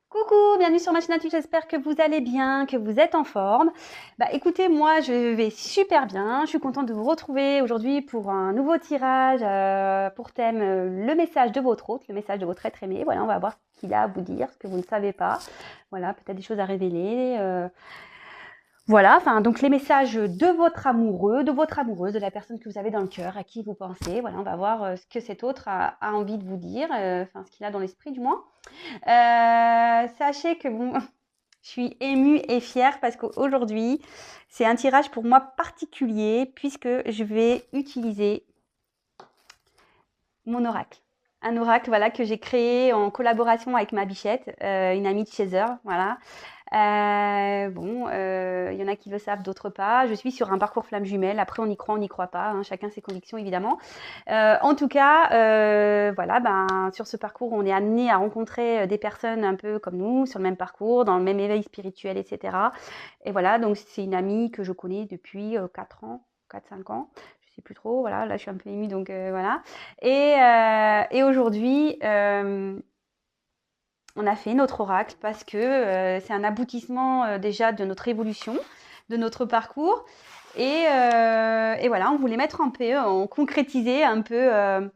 Coucou, bienvenue sur ma chaîne YouTube, j'espère que vous allez bien, que vous êtes en forme. Écoutez, moi je vais super bien, je suis contente de vous retrouver aujourd'hui pour un nouveau tirage pour thème le message de votre hôte, le message de votre être aimé. Voilà, on va voir ce qu'il a à vous dire, ce que vous ne savez pas. Voilà, peut-être des choses à révéler. Voilà, enfin, donc les messages de votre amoureux, de votre amoureuse, de la personne que vous avez dans le cœur, à qui vous pensez. Voilà, on va voir ce que cet autre a envie de vous dire, enfin ce qu'il a dans l'esprit du moins. Sachez que bon, je suis émue et fière parce qu'aujourd'hui, c'est un tirage pour moi particulier puisque je vais utiliser mon oracle. Un oracle voilà, que j'ai créé en collaboration avec ma bichette, une amie de chez eux. Voilà. Y en a qui le savent, d'autres pas. Je suis sur un parcours flamme jumelle. Après, on y croit, on n'y croit pas. Hein, chacun ses convictions, évidemment. En tout cas, sur ce parcours, on est amené à rencontrer des personnes un peu comme nous, sur le même parcours, dans le même éveil spirituel, etc. Et voilà, donc c'est une amie que je connais depuis 4 ans, 4-5 ans. Je sais plus trop. Voilà, là, je suis un peu émue, donc voilà. Et aujourd'hui, on a fait notre oracle parce que c'est un aboutissement déjà de notre évolution, de notre parcours. Et voilà, on voulait mettre un peu, on concrétisait un peu.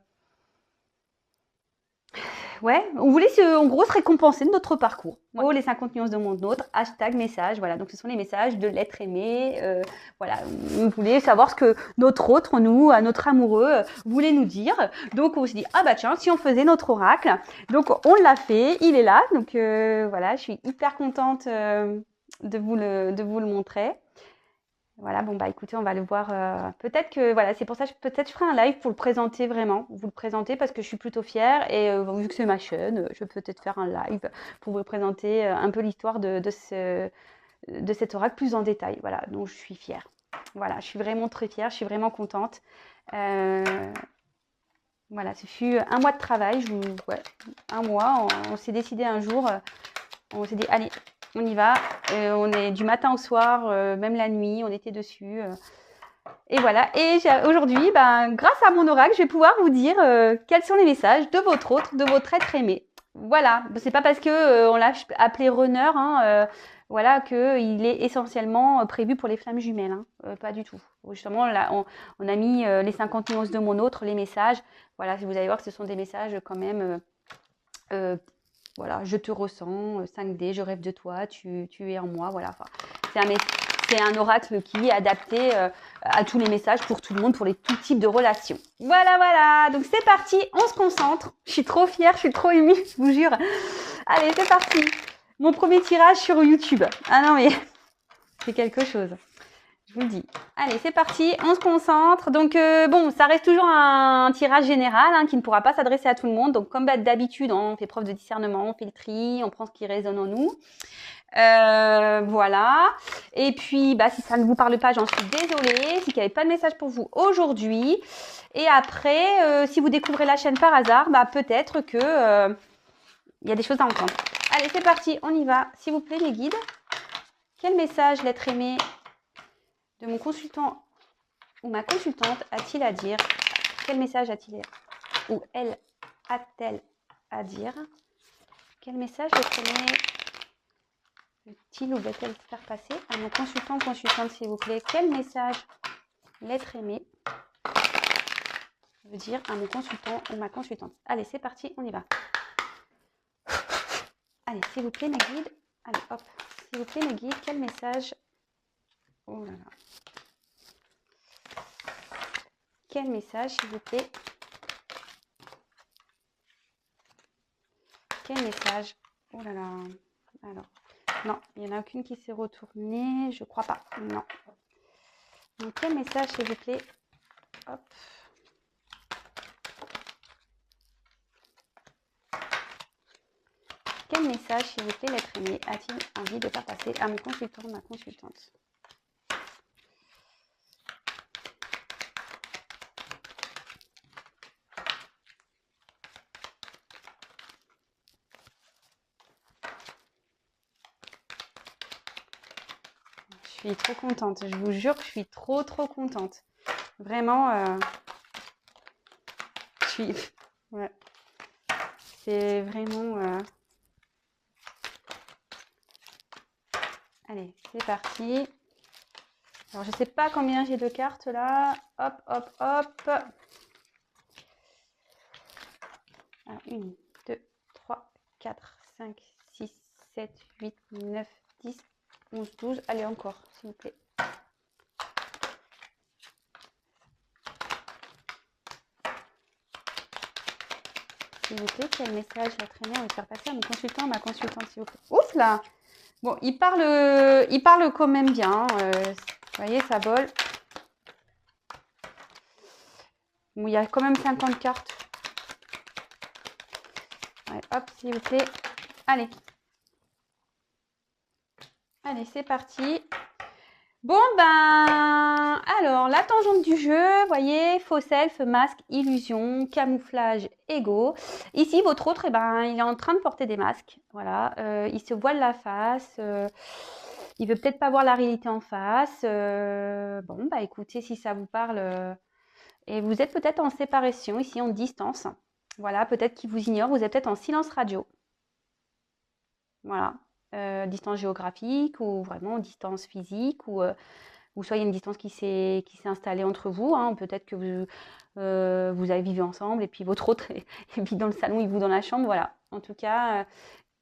Ouais, on voulait en gros se récompenser de notre parcours. Ouais. Oh, les 50 nuances de mon autre, hashtag message. Voilà, donc ce sont les messages de l'être aimé. Voilà, on voulait savoir ce que notre autre, nous, notre amoureux, voulait nous dire. Donc on s'est dit, ah bah tiens, si on faisait notre oracle. Donc on l'a fait, il est là. Donc voilà, je suis hyper contente de vous le montrer. Voilà, bon écoutez, on va le voir. Peut-être que voilà, c'est pour ça que peut-être je ferai un live pour le présenter vraiment, vous le présenter parce que je suis plutôt fière et vu que c'est ma chaîne, je vais peut-être faire un live pour vous présenter un peu l'histoire de cet oracle plus en détail. Voilà, donc je suis fière. Voilà, je suis vraiment très fière, je suis vraiment contente. Voilà, ce fut un mois de travail, ouais, un mois. On s'est décidé un jour, on s'est dit allez, on y va. On est du matin au soir, même la nuit, on était dessus. Et voilà. Et aujourd'hui, grâce à mon oracle, je vais pouvoir vous dire quels sont les messages de votre autre, de votre être aimé. Voilà. C'est pas parce que on l'a appelé runner, hein, voilà, qu'il est essentiellement prévu pour les flammes jumelles. Hein. Pas du tout. Justement, là, on a mis les 50 nuances de mon autre, les messages. Voilà, vous allez voir que ce sont des messages quand même. Voilà, je te ressens, 5D, je rêve de toi, tu es en moi. Voilà. Enfin, c'est un oracle qui est adapté à tous les messages pour tout le monde, pour tout types de relations. Voilà, voilà. Donc c'est parti, on se concentre. Je suis trop fière, je suis trop émue, je vous jure. Allez, c'est parti. Mon premier tirage sur YouTube. Ah non, mais c'est quelque chose. Je vous le dis. Allez, c'est parti, on se concentre. Donc, bon, ça reste toujours un tirage général hein, qui ne pourra pas s'adresser à tout le monde. Donc, comme d'habitude, on fait preuve de discernement, on fait le tri, on prend ce qui résonne en nous. Voilà. Et puis, si ça ne vous parle pas, j'en suis désolée. Si il n'y avait pas de message pour vous aujourd'hui. Et après, si vous découvrez la chaîne par hasard, peut-être que il y a des choses à entendre. Allez, c'est parti, on y va. S'il vous plaît, mes guides. Quel message l'être aimé de mon consultant ou ma consultante a-t-il à dire? Quel message a-t-il ou elle a-t-elle à dire? Quel message l'être aimé veut-il ou va-t-elle faire passer à mon consultant ou consultante, s'il vous plaît? Quel message l'être aimé veut dire à mon consultant ou ma consultante? Allez, c'est parti, on y va. Allez, s'il vous plaît, mes guides. Allez, hop. S'il vous plaît, mes guides, quel message... Oh là là. Quel message, s'il vous plaît? Quel message? Oh là là. Alors, non, il n'y en a aucune qui s'est retournée. Je crois pas. Non. Donc, quel message, s'il vous plaît? Hop. Quel message, s'il vous plaît, l'être aimé a-t-il envie de faire passer à mon consultant ou ma consultante? Je suis trop contente. Je vous jure que je suis trop contente. Vraiment, je suis... Ouais. C'est vraiment... c'est parti. Alors, je ne sais pas combien j'ai de cartes là. Hop, hop, hop. Alors, 1, 2, 3, 4, 5, 6, 7, 8, 9, 10, 11, 12. Allez, encore, s'il vous plaît. S'il vous plaît, quel message à traîner? On va faire passer à mon consultant, ma consultante, s'il vous plaît. Ouf là! Bon, il parle quand même bien. Vous voyez, ça vole. Bon, il y a quand même 50 cartes. Ouais, hop, s'il vous plaît. Allez. Allez, c'est parti. Bon, ben, alors, la tangente du jeu, vous voyez, faux self, masque, illusion, camouflage, ego. Ici, votre autre, eh ben, il est en train de porter des masques. Voilà, il se voile la face. Il veut peut-être pas voir la réalité en face. Bon, bah écoutez, si ça vous parle, et vous êtes peut-être en séparation, ici, en distance. Voilà, peut-être qu'il vous ignore, vous êtes peut-être en silence radio. Voilà. Distance géographique ou vraiment distance physique ou soit il y a une distance qui s'est installée entre vous. Hein. Peut-être que vous avez vécu ensemble et puis votre autre vit dans le salon et vous dans la chambre. Voilà. En tout cas,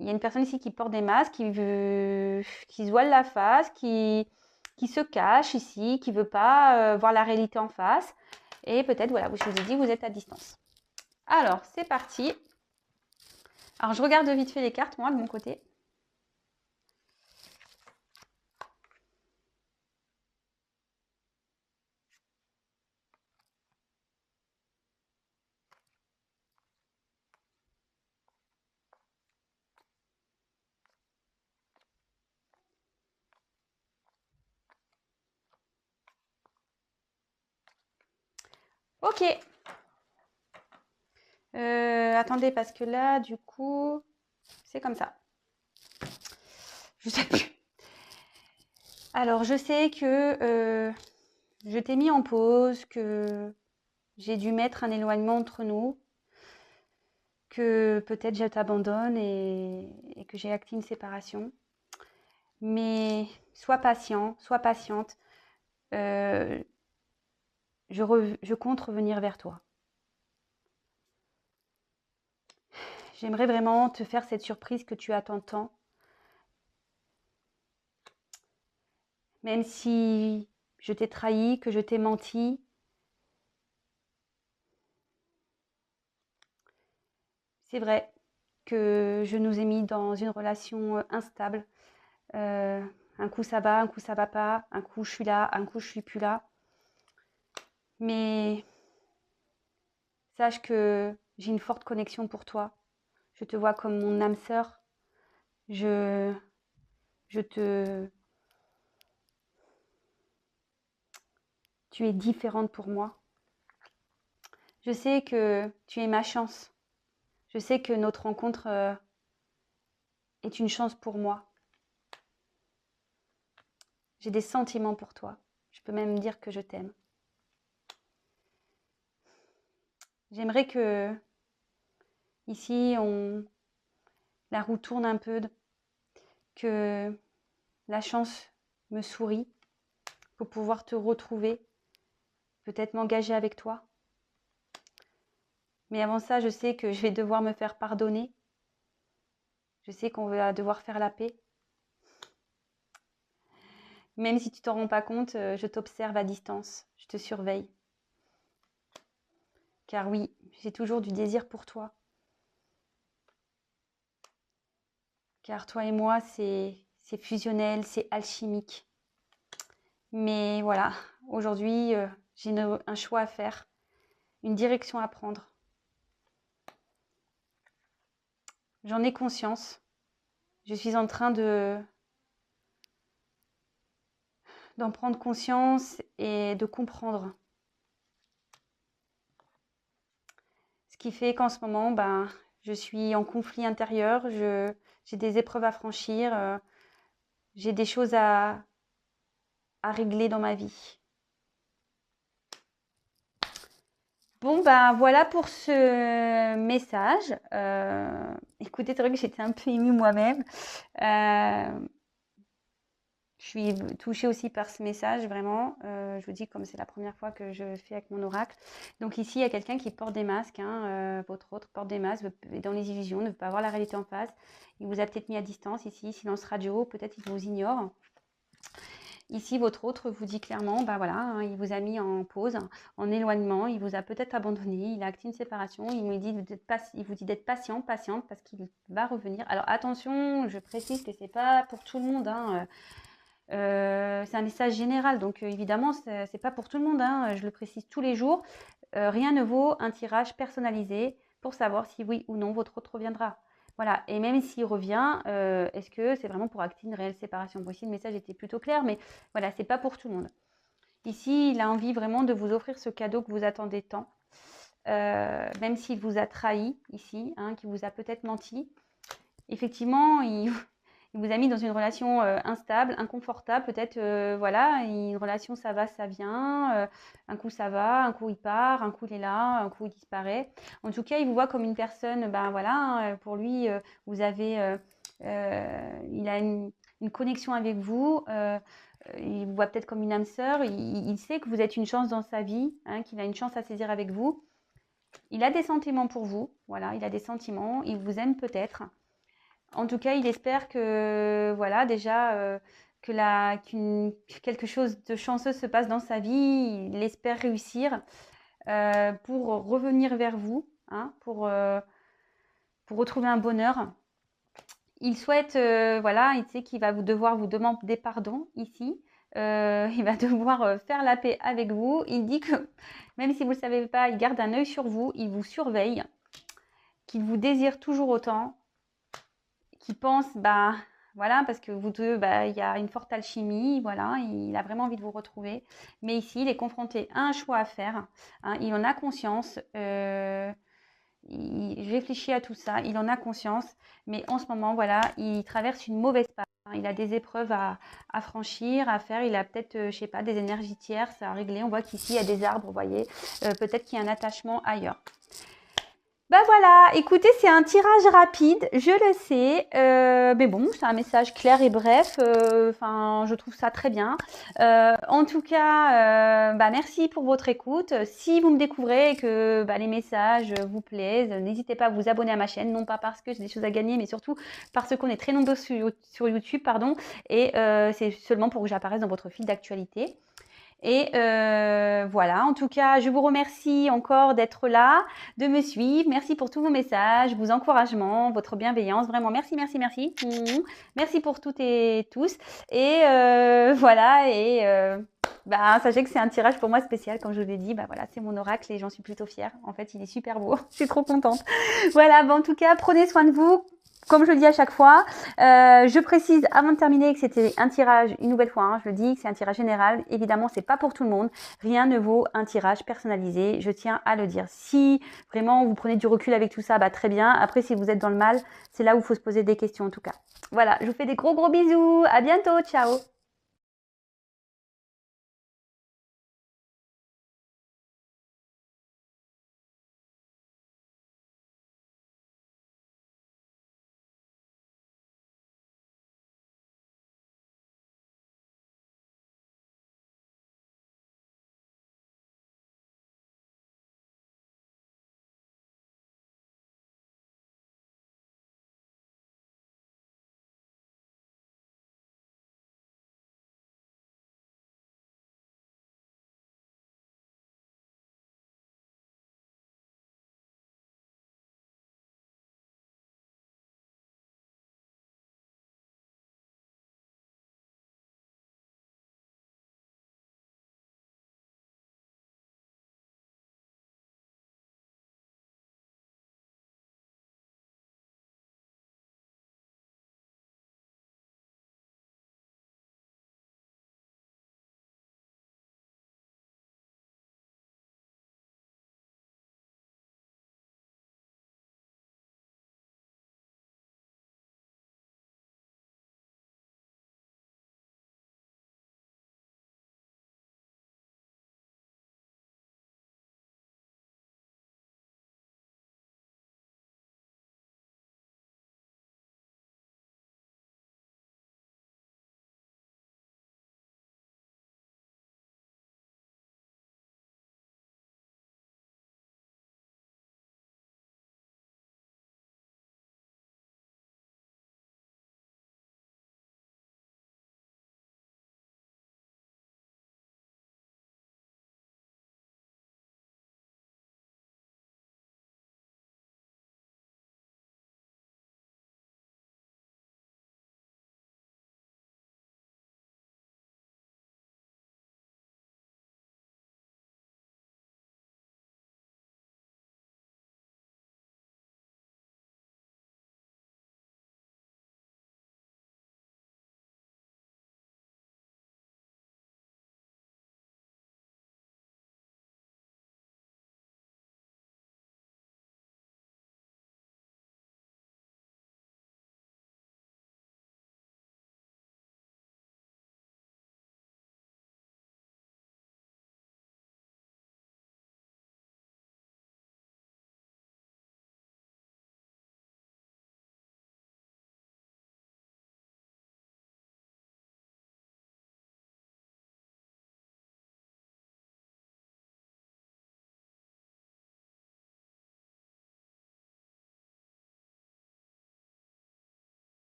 il y a une personne ici qui porte des masques, qui se voile la face, qui se cache ici, qui ne veut pas voir la réalité en face. Et peut-être, voilà, je vous ai dit, vous êtes à distance. Alors, c'est parti. Alors, je regarde vite fait les cartes, moi, de mon côté. Ok. Attendez, parce que là, du coup, c'est comme ça. Je sais plus. Alors, je sais que je t'ai mis en pause, que j'ai dû mettre un éloignement entre nous, que peut-être je t'abandonne et que j'ai acté une séparation. Mais sois patient, sois patiente. Je compte revenir vers toi. J'aimerais vraiment te faire cette surprise que tu attends tant. Même si je t'ai trahi, que je t'ai menti. C'est vrai que je nous ai mis dans une relation instable. Un coup ça va pas. Un coup je suis là, un coup je suis plus là. Mais sache que j'ai une forte connexion pour toi. Je te vois comme mon âme sœur. Je te... Tu es différente pour moi. Je sais que tu es ma chance. Je sais que notre rencontre est une chance pour moi. J'ai des sentiments pour toi. Je peux même dire que je t'aime. J'aimerais que ici la roue tourne un peu, que la chance me sourit pour pouvoir te retrouver, peut-être m'engager avec toi. Mais avant ça, je sais que je vais devoir me faire pardonner. Je sais qu'on va devoir faire la paix. Même si tu t'en rends pas compte, je t'observe à distance, je te surveille. Car oui, j'ai toujours du désir pour toi. Car toi et moi, c'est fusionnel, c'est alchimique. Mais voilà, aujourd'hui, j'ai un choix à faire, une direction à prendre. J'en ai conscience. Je suis en train d'en prendre conscience et de comprendre. Ce qui fait qu'en ce moment, ben, je suis en conflit intérieur, j'ai des épreuves à franchir, j'ai des choses à régler dans ma vie. Bon, ben voilà pour ce message. Écoutez, c'est vrai que j'étais un peu émue moi-même. Je suis touchée aussi par ce message, vraiment. Je vous dis, comme c'est la première fois que je fais avec mon oracle. Donc ici, il y a quelqu'un qui porte des masques, hein, votre autre porte des masques, est dans les illusions, ne veut pas voir la réalité en face. Il vous a peut-être mis à distance ici, silence radio, peut-être il vous ignore. Ici, votre autre vous dit clairement, bah voilà, hein, il vous a mis en pause, en éloignement, il vous a peut-être abandonné, il a acté une séparation, il vous dit d'être patient, patiente, parce qu'il va revenir. Alors attention, je précise que c'est pas pour tout le monde, hein, c'est un message général, donc évidemment, c'est pas pour tout le monde, hein, je le précise tous les jours. Rien ne vaut un tirage personnalisé pour savoir si oui ou non votre autre reviendra. Voilà, et même s'il revient, est-ce que c'est vraiment pour acter une réelle séparation? Bon, ici, le message était plutôt clair, mais voilà, c'est pas pour tout le monde. Ici, il a envie vraiment de vous offrir ce cadeau que vous attendez tant, même s'il vous a trahi ici, hein, qu'il vous a peut-être menti. Effectivement, il vous a mis dans une relation instable, inconfortable, peut-être, voilà, une relation ça va, ça vient, un coup ça va, un coup il part, un coup il est là, un coup il disparaît. En tout cas, il vous voit comme une personne, ben voilà, hein, pour lui, vous avez, il a une connexion avec vous, il vous voit peut-être comme une âme sœur, il sait que vous êtes une chance dans sa vie, hein, qu'il a une chance à saisir avec vous. Il a des sentiments pour vous, voilà, il a des sentiments, il vous aime peut-être. En tout cas, il espère que, voilà, déjà, que quelque chose de chanceux se passe dans sa vie. Il espère réussir pour revenir vers vous, hein, pour retrouver un bonheur. Il souhaite, voilà, il sait qu'il va devoir vous demander pardon ici. Il va devoir faire la paix avec vous. Il dit que, même si vous ne le savez pas, il garde un œil sur vous, il vous surveille, qu'il vous désire toujours autant, qui pense, bah voilà, parce que vous deux, bah, il y a une forte alchimie, voilà, il a vraiment envie de vous retrouver. Mais ici, il est confronté à un choix à faire, hein, il en a conscience, il réfléchit à tout ça, il en a conscience, mais en ce moment, voilà, il traverse une mauvaise passe. Il a des épreuves à franchir, à faire. Il a peut-être, je sais pas, des énergies tierces à régler. On voit qu'ici, il y a des arbres, vous voyez. Peut-être qu'il y a un attachement ailleurs. Ben voilà, écoutez, c'est un tirage rapide, je le sais, mais bon, c'est un message clair et bref, enfin, je trouve ça très bien. En tout cas, bah, merci pour votre écoute. Si vous me découvrez et que bah, les messages vous plaisent, n'hésitez pas à vous abonner à ma chaîne, non pas parce que j'ai des choses à gagner, mais surtout parce qu'on est très nombreux sur YouTube, pardon, et c'est seulement pour que j'apparaisse dans votre fil d'actualité. Et voilà, en tout cas, je vous remercie encore d'être là, de me suivre. Merci pour tous vos messages, vos encouragements, votre bienveillance. Vraiment, merci, merci, merci. Merci pour toutes et tous. Et voilà, et bah, sachez que c'est un tirage pour moi spécial, comme je vous l'ai dit. Bah, voilà, c'est mon oracle et j'en suis plutôt fière. En fait, il est super beau. Je suis trop contente. Voilà, bah, en tout cas, prenez soin de vous. Comme je le dis à chaque fois, je précise avant de terminer que c'était un tirage, une nouvelle fois, hein, je le dis, que c'est un tirage général. Évidemment, c'est pas pour tout le monde. Rien ne vaut un tirage personnalisé. Je tiens à le dire. Si vraiment vous prenez du recul avec tout ça, bah très bien. Après, si vous êtes dans le mal, c'est là où il faut se poser des questions en tout cas. Voilà, je vous fais des gros bisous. À bientôt. Ciao.